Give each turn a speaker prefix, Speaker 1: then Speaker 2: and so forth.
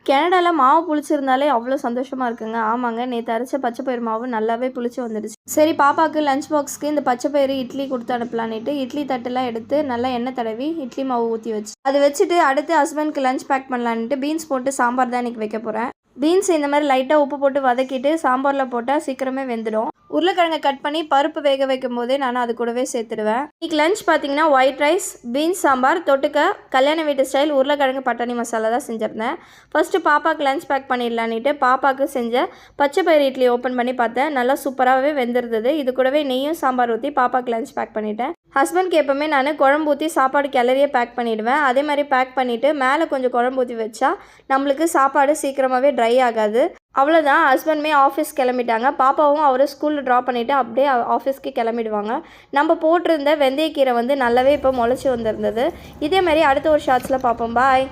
Speaker 1: கனடாவில் மாவு புளிச்சிருந்தாலே அவ்வளோ சந்தோஷமாக இருக்குங்க. ஆமாங்க, நேற்று அரைச்ச பச்சை பயிறு மாவு நல்லாவே புளிச்சு வந்துடுச்சு. சரி, பாப்பாவுக்கு லஞ்ச் பாக்ஸ்க்கு இந்த பச்சை பயிறு இட்லி கொடுத்து அனுப்பலான்ட்டு இட்லி தட்டெல்லாம் எடுத்து நல்லா எண்ணெய் தடவி இட்லி மாவு ஊற்றி வச்சு அது வச்சுட்டு அடுத்து ஹஸ்பண்ட்க்கு லஞ்ச் பேக் பண்ணலான்ட்டு பீன்ஸ் போட்டு சாம்பார் தான் இன்றைக்கி வைக்க போகிறேன். பீன்ஸ் இந்த மாதிரி லைட்டாக உப்பு போட்டு வதக்கிட்டு சாம்பாரில் போட்டால் சீக்கிரமே வெந்துடும். உருளைக்கிழங்கை கட் பண்ணி பருப்பு வேக வைக்கும் போதே நான் அது கூடவே சேர்த்துடுவேன். இன்றைக்கி லஞ்ச் பார்த்தீங்கன்னா ஒயிட் ரைஸ், பீன்ஸ் சாம்பார், தொட்டுக்க கல்யாண வீட்டு ஸ்டைல் உருளைக்கிழங்கு பட்டாணி மசாலா தான் செஞ்சுருந்தேன். ஃபஸ்ட்டு பாப்பாவுக்கு லஞ்ச் பேக் பண்ணிடலான்ட்டு பாப்பாவுக்கு செஞ்ச பச்சை பயிறு இட்லி ஓப்பன் பண்ணி பார்த்தேன். நல்லா சூப்பராகவே வெந்திருந்தது. இது கூடவே நெய்யும் சாம்பார் ஊற்றி பாப்பாவுக்கு லஞ்ச் பேக் பண்ணிட்டேன். ஹஸ்பண்ட்க்கு எப்போவுமே நான் குழம்பு ஊற்றி சாப்பாடு கிளறியே பேக் பண்ணிவிடுவேன். அதே மாதிரி பேக் பண்ணிவிட்டு மேலே கொஞ்சம் குழம்பு ஊற்றி வச்சா நம்மளுக்கு சாப்பாடு சீக்கிரமாகவே ட்ரை ஆகாது. அவ்வளோதான், ஹஸ்பண்டுமே ஆஃபீஸ் கிளம்பிட்டாங்க. பாப்பாவும் அவர் ஸ்கூலில் ட்ராப் பண்ணிவிட்டு அப்படியே ஆஃபீஸ்க்கு கிளம்பிடுவாங்க. நம்ம போட்டிருந்த வெந்தயக்கீரை நல்லாவே இப்போ முளைச்சி வந்திருந்தது. இதே மாதிரி அடுத்த ஒரு ஷார்ட்ஸில் பார்ப்போம். பாய்.